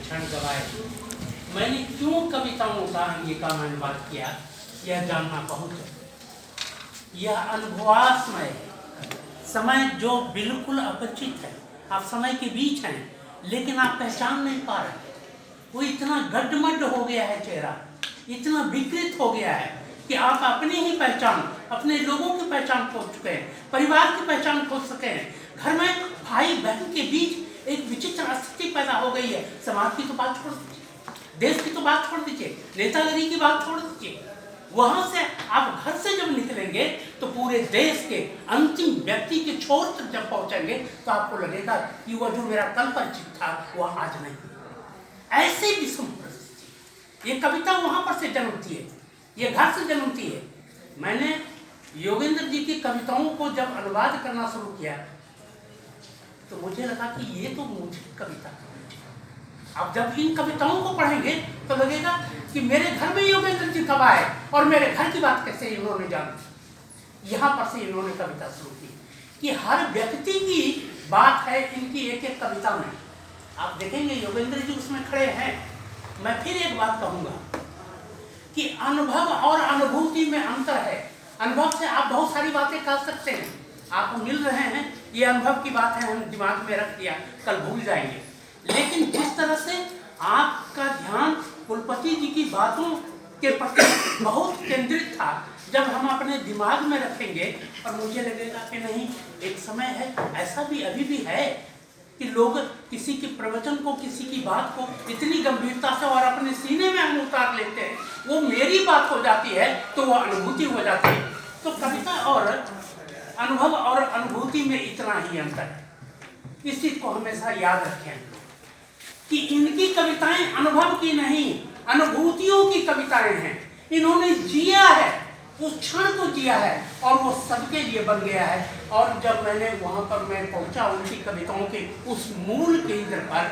क्षण गवाए। मैंने क्यों कविताओं का अंगिका में अनुवाद किया, यह जानना बहुत है। यह अनुभवास्मय है। समय जो बिल्कुल अपरिचित है, आप समय के बीच हैं लेकिन आप पहचान नहीं पा रहे। वो इतना गड्ढमड्ढ हो गया है, चेहरा इतना विकृत हो गया है कि आप अपनी ही पहचान, अपने लोगों की पहचान खो चुके हैं, परिवार की पहचान खो सके हैं। घर में भाई बहन के बीच एक विचित्र स्थिति पैदा हो गई है। समाज की तो बात छोड़ दीजिए, देश की तो बात छोड़ दीजिए, नेतागिरी की बात छोड़ दीजिए। वहां से आप घर से जब निकलेंगे तो पूरे देश के अंतिम व्यक्ति के छोर तक जब पहुंचेंगे तो आपको लगेगा कि वह जो मेरा कल परिचित था वह आज नहीं। ऐसे विषम परिस्थिति, ये कविता वहां पर से जन्मती है, ये घर से जन्मती है। मैंने योगेंद्र जी की कविताओं को जब अनुवाद करना शुरू किया तो मुझे लगा कि ये तो मुझे कविता है। अब जब इन कविताओं को पढ़ेंगे तो लगेगा कि मेरे घर में योगेंद्र जी कब आए और मेरे घर की बात कैसे इन्होंने जानी। यहाँ पर से इन्होंने कविता शुरू की कि हर व्यक्ति की बात है इनकी एक एक कविता में। आप देखेंगे योगेंद्र जी उसमें खड़े हैं। मैं फिर एक बात कहूँगा कि अनुभव और अनुभूति में अंतर है। अनुभव से आप बहुत सारी बातें कर सकते हैं, आप मिल रहे हैं, ये अनुभव की बात है, हम दिमाग में रख दिया, कल भूल जाएंगे। लेकिन जिस तरह से आपका ध्यान कुलपति जी की बातों के प्रति बहुत केंद्रित था, जब हम अपने दिमाग में रखेंगे और मुझे लगेगा कि नहीं, एक समय है, ऐसा भी अभी भी है कि लोग किसी के प्रवचन को, किसी की बात को इतनी गंभीरता से और अपने सीने में हम उतार लेते हैं, वो मेरी बात हो जाती है तो वो अनुभूति हो जाती है। तो कविता और अनुभव और अनुभूति में इतना ही अंतर है। इस चीज को हमेशा याद रखें कि इनकी कविताएं अनुभव की नहीं, अनुभूतियों की कविताएं हैं। इन्होंने जिया है, उस क्षण को जिया है और वो सबके लिए बन गया है। और जब मैंने वहां पर मैं पहुंचा उनकी कविताओं के उस मूल केंद्र पर,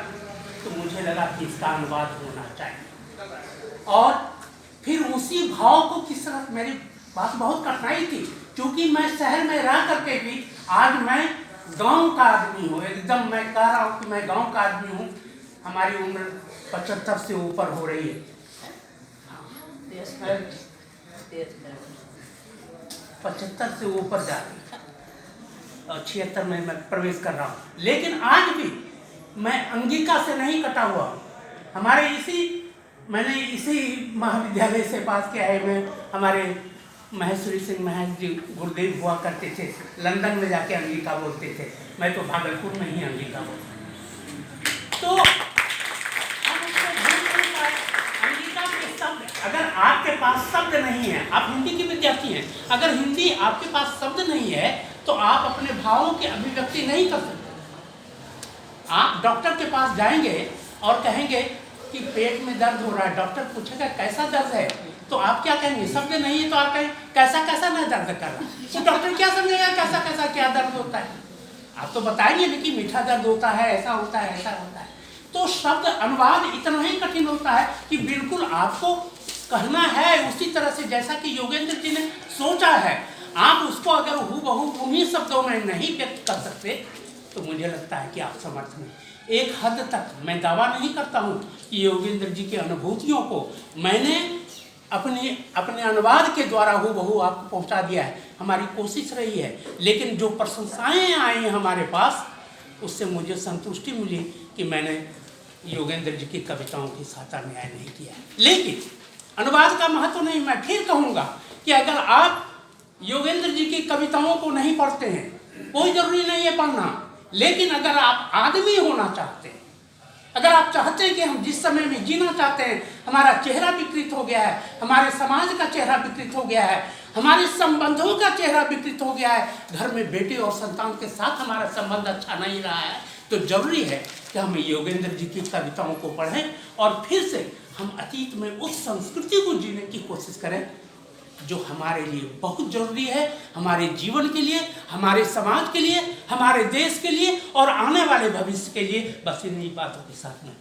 तो मुझे लगा कि इसका अनुवाद होना चाहिए। और फिर उसी भाव को किस तरह, मेरी बात बहुत कठिनाई थी क्योंकि मैं शहर में रह करके भी आज मैं गांव का आदमी हूँ। एकदम मैं कह रहा हूँ कि मैं गांव का आदमी हूँ। हमारी उम्र 75 से ऊपर हो रही है, 75 से ऊपर जा रही है और 76 में मैं प्रवेश कर रहा हूँ। लेकिन आज भी मैं अंगिका से नहीं कटा हुआ। हमारे मैंने इसी महाविद्यालय से पास किया है। मैं हमारे महेश्वरी सिंह महेश जी गुरुदेव हुआ करते थे, लंदन में जाके अंगिका बोलते थे, मैं तो भागलपुर में ही अंगिका बोलता। तो अंगिका के शब्द, अगर आपके पास शब्द नहीं है, आप हिंदी के विद्यार्थी हैं, अगर हिंदी आपके पास शब्द नहीं है तो आप अपने भावों की अभिव्यक्ति नहीं कर सकते। आप डॉक्टर के पास जाएंगे और कहेंगे कि पेट में दर्द हो रहा है, डॉक्टर पूछेगा कैसा दर्द है, तो आप क्या कहेंगे? शब्द नहीं है तो आप कहें कैसा कैसा ना दर्द कर रहा है, तो डॉक्टर क्या समझेगा कैसा कैसा क्या दर्द होता है? आप तो बताएंगे ना कि मीठा दर्द होता है, ऐसा होता है, ऐसा होता है। तो शब्द अनुवाद इतना ही कठिन होता है कि बिल्कुल आपको कहना है उसी तरह से जैसा कि योगेंद्र जी ने सोचा है। आप उसको अगर हूबहू उन्हीं शब्दों में नहीं व्यक्त कर सकते तो मुझे लगता है कि आप समर्थ नहीं। एक हद तक मैं दावा नहीं करता हूँ कि योगेंद्र जी की अनुभूतियों को मैंने अपने अनुवाद के द्वारा हूबहू आपको पहुँचा दिया है, हमारी कोशिश रही है। लेकिन जो प्रशंसाएँ आई हैं हमारे पास, उससे मुझे संतुष्टि मिली कि मैंने योगेंद्र जी की कविताओं की सहायता न्याय नहीं किया है। लेकिन अनुवाद का महत्व नहीं, मैं फिर कहूँगा कि अगर आप योगेंद्र जी की कविताओं को नहीं पढ़ते हैं, कोई जरूरी नहीं है पढ़ना, लेकिन अगर आप आदमी होना चाहते हैं, अगर आप चाहते हैं कि हम जिस समय में जीना चाहते हैं, हमारा चेहरा विकृत हो गया है, हमारे समाज का चेहरा विकृत हो गया है, हमारे संबंधों का चेहरा विकृत हो गया है, घर में बेटे और संतान के साथ हमारा संबंध अच्छा नहीं रहा है, तो जरूरी है कि हम योगेंद्र जी की कविताओं को पढ़ें और फिर से हम अतीत में उस संस्कृति को जीने की कोशिश करें जो हमारे लिए बहुत जरूरी है, हमारे जीवन के लिए, हमारे समाज के लिए, हमारे देश के लिए और आने वाले भविष्य के लिए। बस इन्हीं बातों के साथ मैं